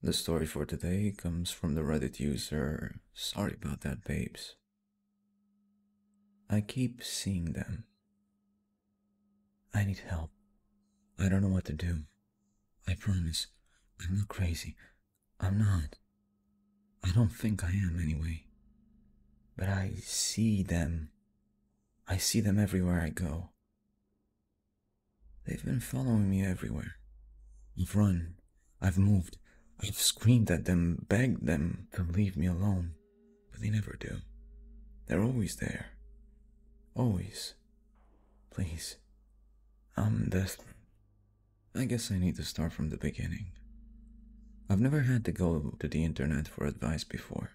The story for today comes from the Reddit user, sorry about that, babes. I keep seeing them. I need help. I don't know what to do. I promise. I'm not crazy. I'm not. I don't think I am anyway. But I see them. I see them everywhere I go. They've been following me everywhere. I've run. I've moved. I've screamed at them, begged them to leave me alone. But they never do. They're always there. Always. Please. I'm desperate. I guess I need to start from the beginning. I've never had to go to the internet for advice before,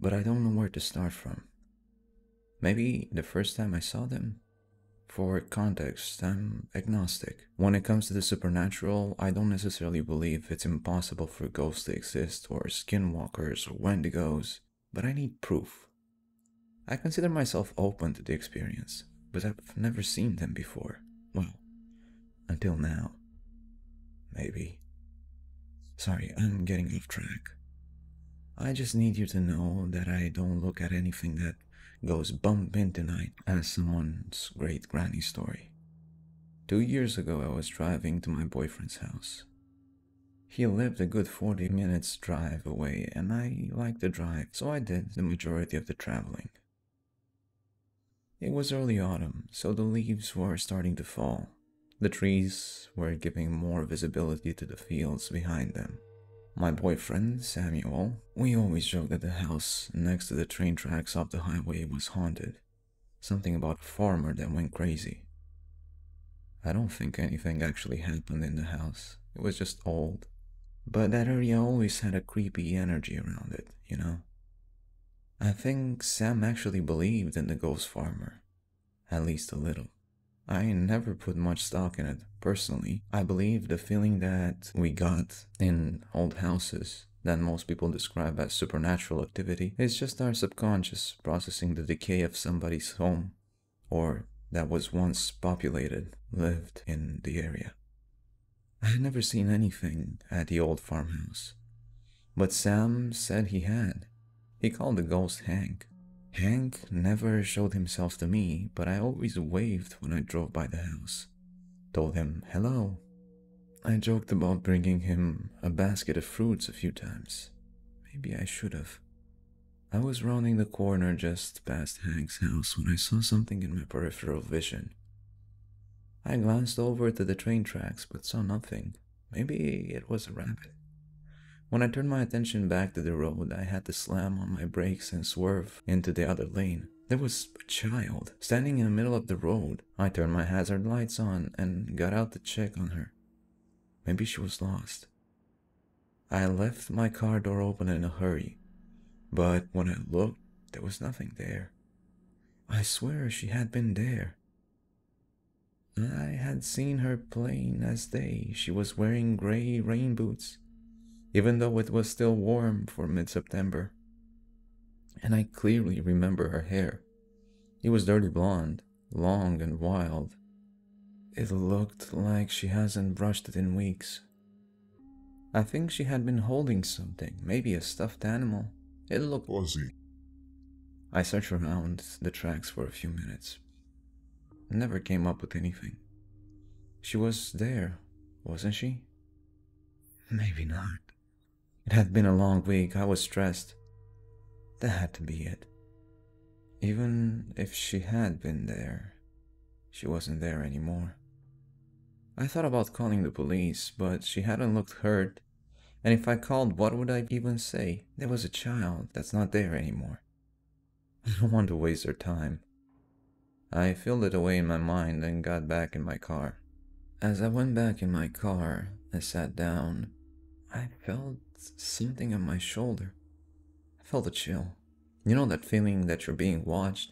but I don't know where to start from. Maybe the first time I saw them? For context, I'm agnostic. When it comes to the supernatural, I don't necessarily believe it's impossible for ghosts to exist, or skinwalkers, or wendigos, but I need proof. I consider myself open to the experience, but I've never seen them before. Well, until now. Maybe. Sorry, I'm getting off track. I just need you to know that I don't look at anything that goes bump in tonight as someone's great granny story. 2 years ago, I was driving to my boyfriend's house. He lived a good 40 minutes drive away, and I liked the drive, so I did the majority of the traveling. It was early autumn, so the leaves were starting to fall. The trees were giving more visibility to the fields behind them. My boyfriend, Samuel, we always joked that the house next to the train tracks off the highway was haunted. Something about a farmer that went crazy. I don't think anything actually happened in the house. It was just old. But that area always had a creepy energy around it, you know? I think Sam actually believed in the ghost farmer. At least a little. I never put much stock in it. Personally, I believe the feeling that we got in old houses that most people describe as supernatural activity is just our subconscious processing the decay of somebody's home, or that was once populated, lived in the area. I had never seen anything at the old farmhouse, but Sam said he had. He called the ghost Hank. Hank never showed himself to me, but I always waved when I drove by the house. Told him hello. I joked about bringing him a basket of fruits a few times. Maybe I should have. I was rounding the corner just past Hank's house when I saw something in my peripheral vision. I glanced over to the train tracks but saw nothing. Maybe it was a rabbit. When I turned my attention back to the road, I had to slam on my brakes and swerve into the other lane. There was a child standing in the middle of the road. I turned my hazard lights on and got out to check on her. Maybe she was lost. I left my car door open in a hurry, but when I looked, there was nothing there. I swear she had been there. I had seen her plain as day. She was wearing gray rain boots, even though it was still warm for mid-September. And I clearly remember her hair. It was dirty blonde, long and wild. It looked like she hasn't brushed it in weeks. I think she had been holding something, maybe a stuffed animal. It looked fuzzy. I searched around the tracks for a few minutes. Never came up with anything. She was there, wasn't she? Maybe not. It had been a long week. I was stressed. That had to be it. Even if she had been there, she wasn't there anymore. I thought about calling the police, but she hadn't looked hurt. And if I called, what would I even say? There was a child that's not there anymore. I don't want to waste her time. I filled it away in my mind and got back in my car. As I went back in my car and sat down, I felt something on my shoulder. I felt a chill. You know that feeling that you're being watched?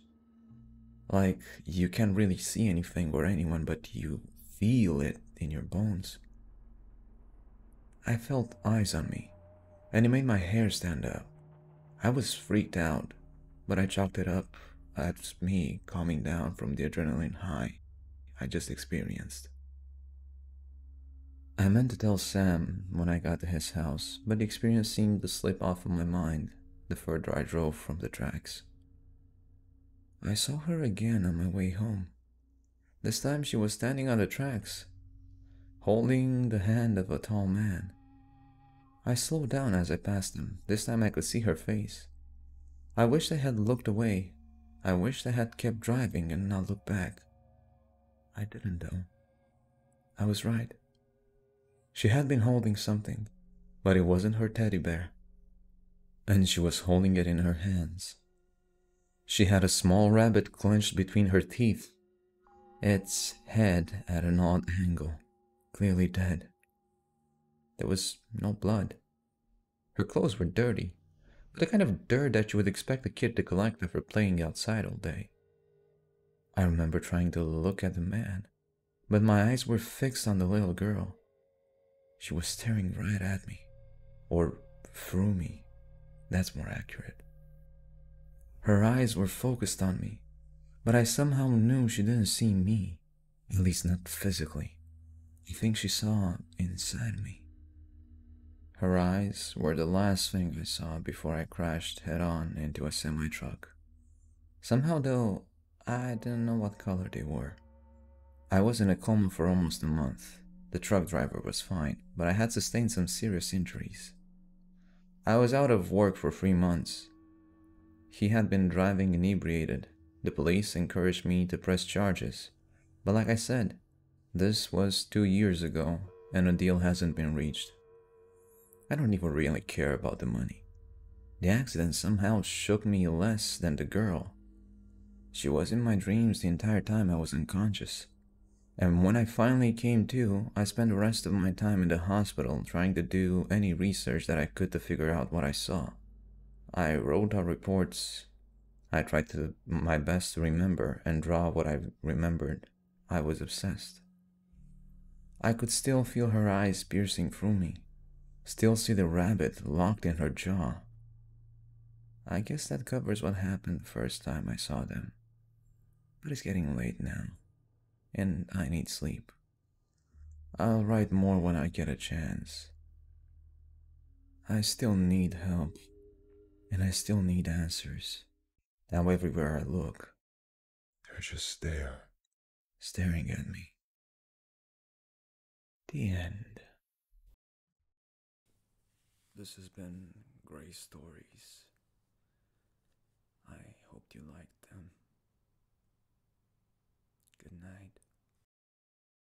Like you can't really see anything or anyone, but you feel it in your bones. I felt eyes on me, and it made my hair stand up. I was freaked out, but I chalked it up as me calming down from the adrenaline high I just experienced. I meant to tell Sam when I got to his house, but the experience seemed to slip off of my mind the further I drove from the tracks. I saw her again on my way home. This time she was standing on the tracks, holding the hand of a tall man. I slowed down as I passed him. This time I could see her face. I wished I had looked away. I wished I had kept driving and not looked back. I didn't though. I was right. She had been holding something, but it wasn't her teddy bear. And she was holding it in her hands. She had a small rabbit clenched between her teeth, its head at an odd angle, clearly dead. There was no blood. Her clothes were dirty, but the kind of dirt that you would expect a kid to collect after playing outside all day. I remember trying to look at the man, but my eyes were fixed on the little girl. She was staring right at me, or through me. That's more accurate. Her eyes were focused on me, but I somehow knew she didn't see me, at least not physically. I think she saw inside me. Her eyes were the last thing I saw before I crashed head-on into a semi-truck. Somehow though, I didn't know what color they were. I was in a coma for almost a month. The truck driver was fine, but I had sustained some serious injuries. I was out of work for 3 months. He had been driving inebriated. The police encouraged me to press charges, but like I said, this was 2 years ago and a deal hasn't been reached. I don't even really care about the money. The accident somehow shook me less than the girl. She was in my dreams the entire time I was unconscious. And when I finally came to, I spent the rest of my time in the hospital trying to do any research that I could to figure out what I saw. I wrote out reports. I tried my best to remember and draw what I remembered. I was obsessed. I could still feel her eyes piercing through me. Still see the rabbit locked in her jaw. I guess that covers what happened the first time I saw them. But it's getting late now, and I need sleep. I'll write more when I get a chance. I still need help, and I still need answers. Now everywhere I look, they're just there, staring at me. The end. This has been Gray Stories. I hope you liked